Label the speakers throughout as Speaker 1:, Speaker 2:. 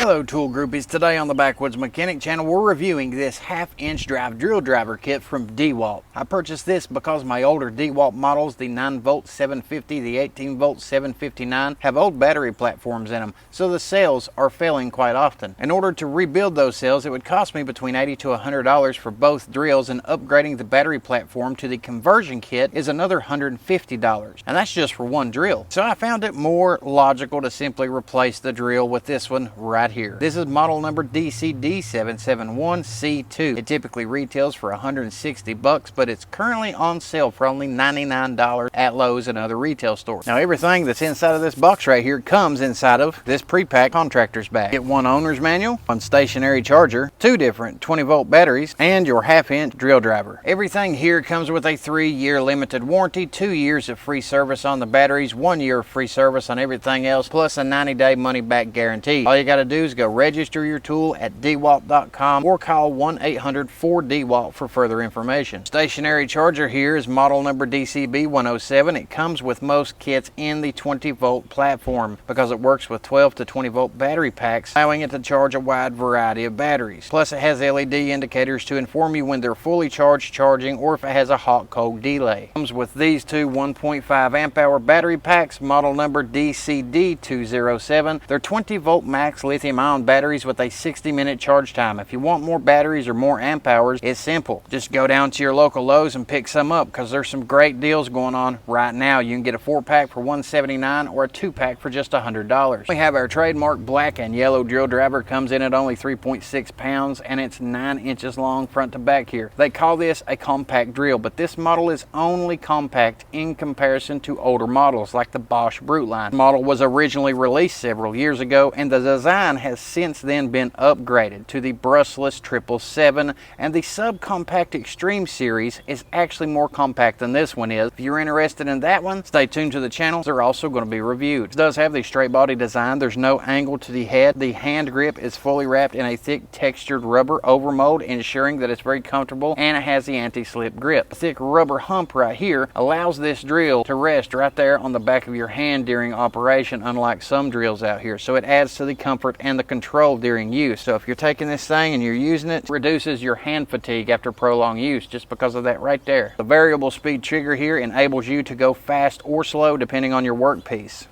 Speaker 1: Hello tool groupies, today on the Backwoods Mechanic channel we're reviewing this 1/2-inch drive drill driver kit from Dewalt. I purchased this because my older Dewalt models, the 9V 750, the 18V 759, have old battery platforms in them, so the cells are failing quite often. In order to rebuild those cells, it would cost me between $80 to $100 for both drills, and upgrading the battery platform to the conversion kit is another $150, and that's just for one drill. So I found it more logical to simply replace the drill with this one right here. This is model number DCD771C2. It typically retails for $160, but it's currently on sale for only $99 at Lowe's and other retail stores. Now everything that's inside of this box right here comes inside of this pre-packed contractor's bag. Get one owner's manual, one stationary charger, two different 20-volt batteries, and your 1/2-inch drill driver. Everything here comes with a 3-year limited warranty, 2 years of free service on the batteries, 1 year of free service on everything else, plus a 90-day money-back guarantee. All you got to do is go register your tool at Dewalt.com or call 1-800-4DEWALT for further information. Stationary charger here is model number DCB107. It comes with most kits in the 20-volt platform because it works with 12 to 20-volt battery packs, allowing it to charge a wide variety of batteries. Plus it has LED indicators to inform you when they're fully charged charging or if it has a hot-cold delay. It comes with these two 1.5 amp hour battery packs, model number DCD207. They're 20-volt max lithium-ion batteries with a 60-minute charge time. If you want more batteries or more amp hours, it's simple. Just go down to your local Lowe's and pick some up because there's some great deals going on right now. You can get a 4-pack for $179 or a 2-pack for just $100. We have our trademark black and yellow drill driver. Comes in at only 3.6 pounds and it's 9 inches long front to back here. They call this a compact drill, but this model is only compact in comparison to older models like the Bosch Brute line. The model was originally released several years ago and the design has since then been upgraded to the brushless 777, and the subcompact Extreme series is actually more compact than this one is. If you're interested in that one, stay tuned to the channel. They're also going to be reviewed. It does have the straight body design. There's no angle to the head. The hand grip is fully wrapped in a thick textured rubber overmold, ensuring that it's very comfortable, and it has the anti-slip grip. The thick rubber hump right here allows this drill to rest right there on the back of your hand during operation, unlike some drills out here. So it adds to the comfort and the control during use. So if you're taking this thing and you're using it, it reduces your hand fatigue after prolonged use just because of that right there. The variable speed trigger here enables you to go fast or slow depending on your workpiece.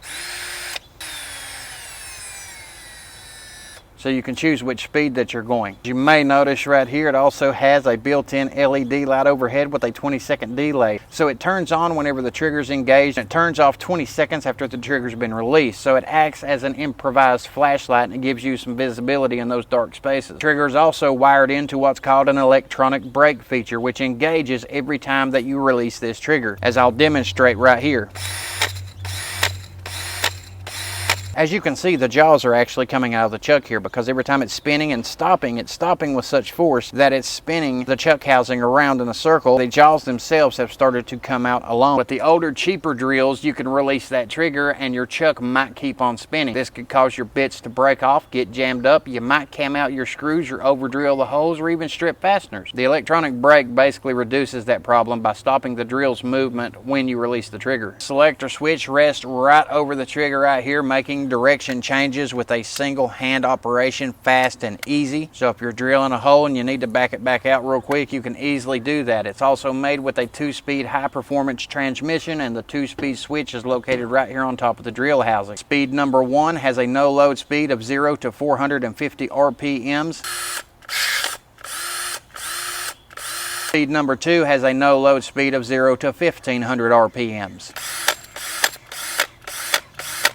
Speaker 1: So you can choose which speed that you're going. You may notice right here it also has a built-in LED light overhead with a 20-second delay. So it turns on whenever the trigger's engaged and it turns off 20 seconds after the trigger's been released. So it acts as an improvised flashlight and it gives you some visibility in those dark spaces. The trigger is also wired into what's called an electronic brake feature, which engages every time that you release this trigger, as I'll demonstrate right here. As you can see, the jaws are actually coming out of the chuck here because every time it's spinning and stopping, it's stopping with such force that it's spinning the chuck housing around in a circle. The jaws themselves have started to come out alone. With the older, cheaper drills, you can release that trigger and your chuck might keep on spinning. This could cause your bits to break off, get jammed up. You might cam out your screws or over drill the holes or even strip fasteners. The electronic brake basically reduces that problem by stopping the drill's movement when you release the trigger. Selector switch rests right over the trigger right here, making direction changes with a single hand operation fast and easy. So if you're drilling a hole and you need to back it back out real quick, you can easily do that. It's also made with a 2-speed high performance transmission, and the 2-speed switch is located right here on top of the drill housing. Speed number 1 has a no load speed of 0 to 450 RPMs. Speed number 2 has a no load speed of 0 to 1500 RPMs.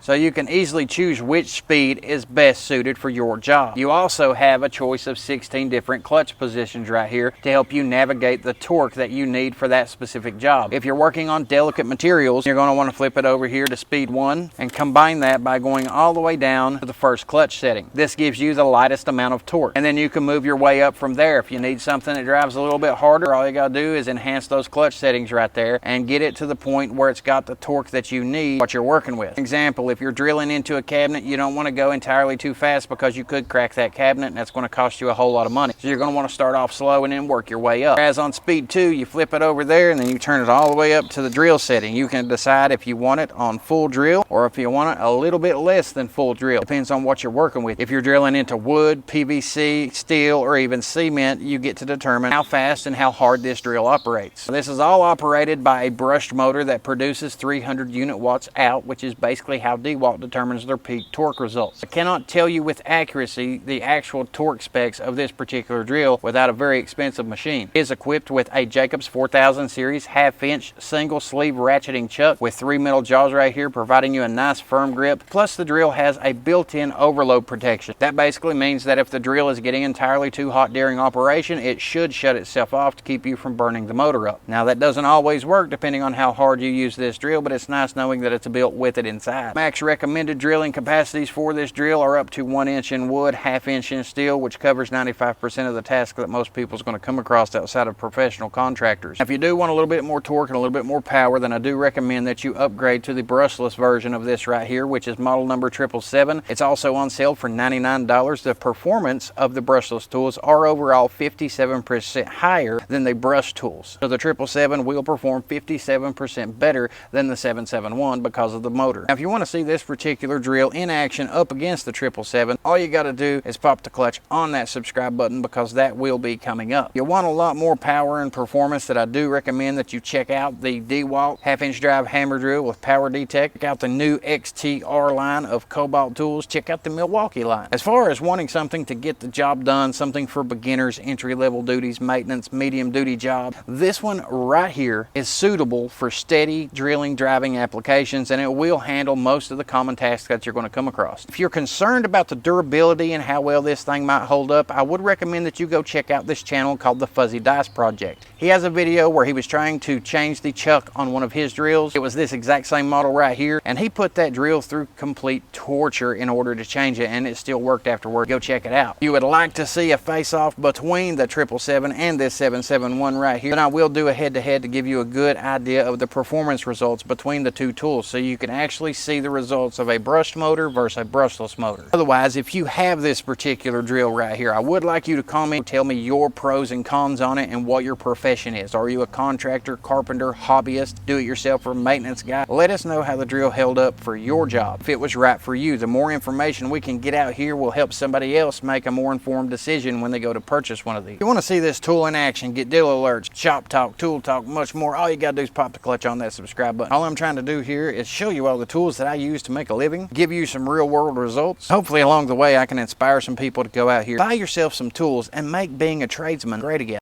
Speaker 1: So you can easily choose which speed is best suited for your job. You also have a choice of 16 different clutch positions right here to help you navigate the torque that you need for that specific job. If you're working on delicate materials, you're going to want to flip it over here to speed 1 and combine that by going all the way down to the first clutch setting. This gives you the lightest amount of torque, and then you can move your way up from there. If you need something that drives a little bit harder, all you got to do is enhance those clutch settings right there and get it to the point where it's got the torque that you need, what you're working with. For example, If you're drilling into a cabinet, you don't want to go entirely too fast because you could crack that cabinet and that's going to cost you a whole lot of money. So you're going to want to start off slow and then work your way up. Whereas on speed 2, you flip it over there and then you turn it all the way up to the drill setting. You can decide if you want it on full drill or if you want it a little bit less than full drill. Depends on what you're working with. If you're drilling into wood, PVC, steel, or even cement, you get to determine how fast and how hard this drill operates. This is all operated by a brushed motor that produces 300 unit watts out, which is basically how Dewalt determines their peak torque results. I cannot tell you with accuracy the actual torque specs of this particular drill without a very expensive machine. It is equipped with a Jacobs 4000 series half-inch single sleeve ratcheting chuck with 3 metal jaws right here, providing you a nice firm grip. Plus the drill has a built-in overload protection. That basically means that if the drill is getting entirely too hot during operation, it should shut itself off to keep you from burning the motor up. Now that doesn't always work depending on how hard you use this drill, but it's nice knowing that it's built with it inside. Max recommended drilling capacities for this drill are up to 1 inch in wood, ½ inch in steel, which covers 95% of the task that most people is going to come across outside of professional contractors. Now, if you do want a little bit more torque and a little bit more power, then I do recommend that you upgrade to the brushless version of this right here, which is model number 777. It's also on sale for $99. The performance of the brushless tools are overall 57% higher than the brush tools. So the 777 will perform 57% better than the 771 because of the motor. Now, if you want to see this particular drill in action up against the 777, all you got to do is pop the clutch on that subscribe button because that will be coming up. You want a lot more power and performance, that I do recommend that you check out the Dewalt half-inch drive hammer drill with power detect. Check out the new XTR line of KOBALT tools. Check out the Milwaukee line. As far as wanting something to get the job done, something for beginners, entry-level duties, maintenance, medium duty job, this one right here is suitable for steady drilling, driving applications, and it will handle most of the common tasks that you're going to come across. If you're concerned about the durability and how well this thing might hold up, I would recommend that you go check out this channel called the Fuzzy Dice Project. He has a video where he was trying to change the chuck on one of his drills. It was this exact same model right here, and he put that drill through complete torture in order to change it, and it still worked afterward. Go check it out. You would like to see a face-off between the 777 and this 771 right here, then I will do a head-to-head to give you a good idea of the performance results between the two tools, so you can actually see the results of a brushed motor versus a brushless motor. Otherwise, if you have this particular drill right here, I would like you to comment, tell me your pros and cons on it and what your profession is. Are you a contractor, carpenter, hobbyist, do-it-yourself, or maintenance guy? Let us know how the drill held up for your job, if it was right for you. The more information we can get out here will help somebody else make a more informed decision when they go to purchase one of these. If you want to see this tool in action, get deal alerts, shop talk, tool talk, much more, all you got to do is pop the clutch on that subscribe button. All I'm trying to do here is show you all the tools that I use to make a living, give you some real world results. Hopefully along the way I can inspire some people to go out here, buy yourself some tools, and make being a tradesman great again.